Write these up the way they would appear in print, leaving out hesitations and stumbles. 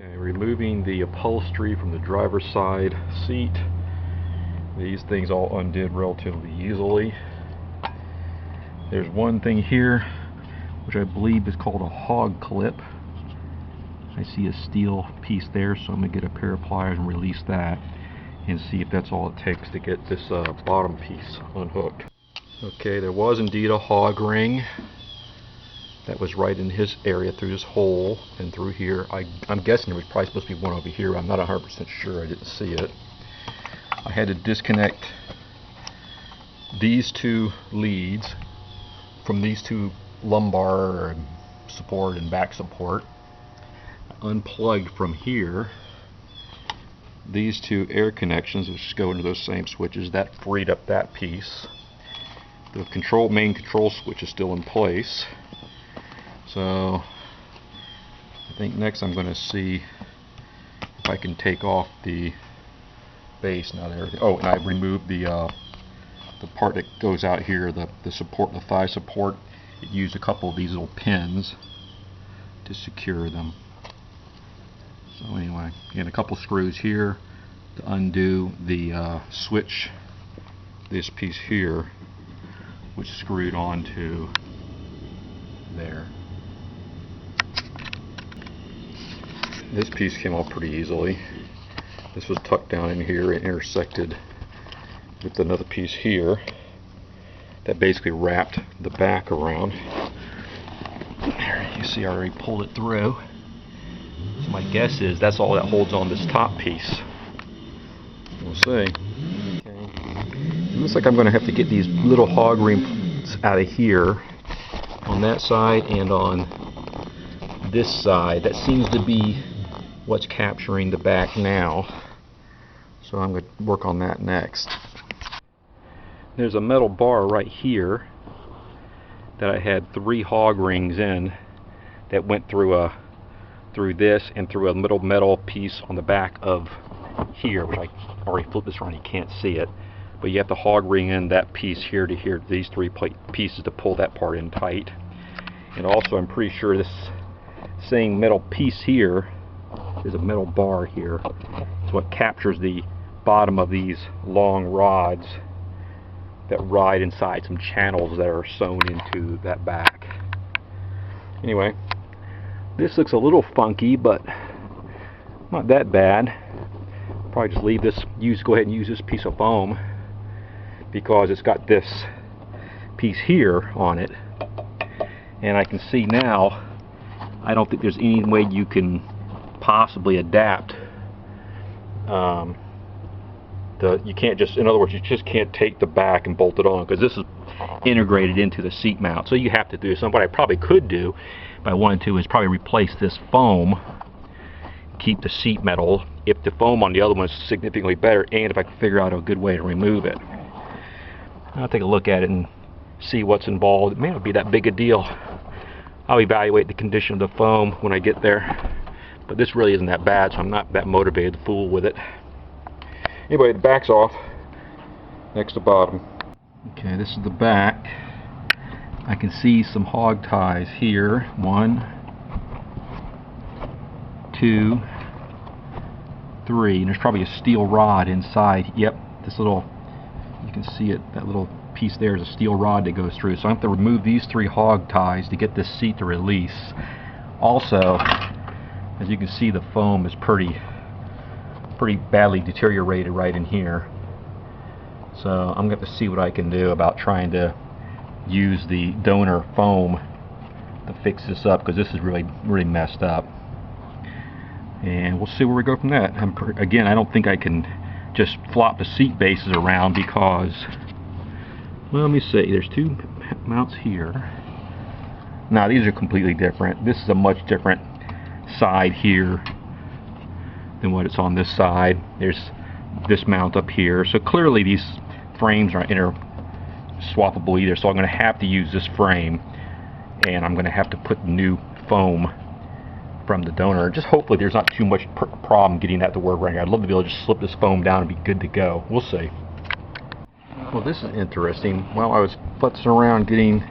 Okay, removing the upholstery from the driver's side seat. These things all undid relatively easily. There's one thing here which I believe is called a hog clip. I see a steel piece there, so I'm going to get a pair of pliers and release that and see if that's all it takes to get this bottom piece unhooked. Okay, there was indeed a hog ring that was right in his area through this hole and through here. I'm guessing there was probably supposed to be one over here. I'm not 100% sure. I didn't see it. I had to disconnect these two leads from these two lumbar support and back support. Unplugged from here these two air connections, which go into those same switches. That freed up that piece. The main control switch is still in place. So I think next I'm going to see if I can take off the base now and everything. Oh, and I removed the part that goes out here, the support, the thigh support. It used a couple of these little pins to secure them. So anyway, again, a couple screws here to undo the switch, this piece here, which screwed onto there. This piece came off pretty easily. This was tucked down in here and intersected with another piece here that basically wrapped the back around. There, you see I already pulled it through. So my guess is that's all that holds on this top piece. We'll see. Okay. It looks like I'm going to have to get these little hog rings out of here on that side and on this side. That seems to be what's capturing the back now. So I'm going to work on that next. There's a metal bar right here that I had 3 hog rings in that went through this and through a little metal piece on the back of here, which I already flipped this around, you can't see it, but you have to hog ring in that piece here to here, these 3 pieces to pull that part in tight. And also I'm pretty sure this same metal piece here is a metal bar here. It's what captures the bottom of these long rods that ride inside some channels that are sewn into that back. Anyway, this looks a little funky, but not that bad. Probably just leave this, go ahead and use this piece of foam because it's got this piece here on it. And I can see now, I don't think there's any way you can possibly adapt. You can't just, in other words, you just can't take the back and bolt it on because this is integrated into the seat mount. So you have to do something. What I probably could do if I wanted to is probably replace this foam, keep the seat metal if the foam on the other one is significantly better, and if I can figure out a good way to remove it. I'll take a look at it and see what's involved. It may not be that big a deal. I'll evaluate the condition of the foam when I get there, but this really isn't that bad, so I'm not that motivated to fool with it. Anyway, the back's off. Next to bottom. Okay, this is the back. I can see some hog ties here. 1, 2, 3, and there's probably a steel rod inside. Yep, this little, you can see it, that little piece there is a steel rod that goes through. So I have to remove these 3 hog ties to get this seat to release. Also, as you can see, the foam is pretty badly deteriorated right in here. So I'm going to have to see what I can do about trying to use the donor foam to fix this up, because this is really messed up. And we'll see where we go from that. Again, I don't think I can just flop the seat bases around because, well, let me see, there's 2 mounts here. Now these are completely different. This is a much different side here than what it's on this side. There's this mount up here, so clearly these frames aren't swappable either, so I'm going to have to use this frame, and I'm going to have to put new foam from the donor. Just hopefully there's not too much problem getting that to work right here. I'd love to be able to just slip this foam down and be good to go. We'll see. Well, this is interesting. While I was futzing around getting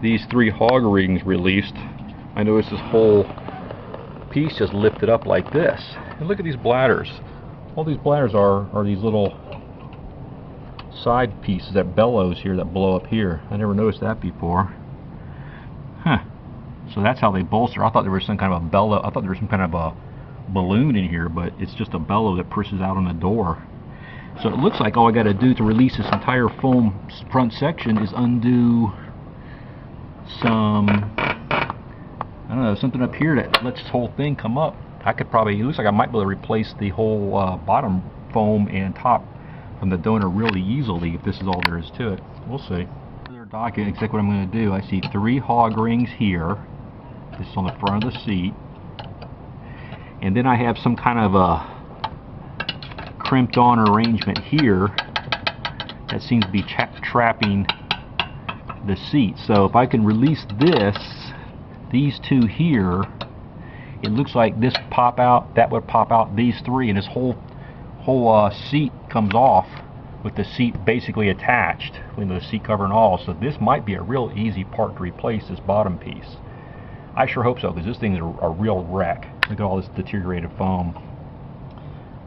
these 3 hog rings released, I noticed this whole piece just lifted up like this. And look at these bladders. All these bladders are these little side pieces, that bellows here that blow up here. I never noticed that before. Huh. So that's how they bolster. I thought there was some kind of a bellow. I thought there was some kind of a balloon in here, but it's just a bellow that pushes out on the door. So it looks like all I got to do to release this entire foam front section is undo some, I don't know, something up here that lets this whole thing come up. I could probably, it looks like I might be able to replace the whole bottom foam and top from the donor really easily if this is all there is to it. We'll see. Their document, exactly what I'm going to do. I see 3 hog rings here. This is on the front of the seat. And then I have some kind of a crimped on arrangement here that seems to be trapping the seat. So if I can release this, these 2 here, it looks like this pop out, that would pop out, these 3, and this whole seat comes off with the seat basically attached with the seat cover and all. So this might be a real easy part to replace, this bottom piece. I sure hope so, because this thing is a real wreck. Look at all this deteriorated foam.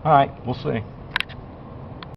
Alright, we'll see.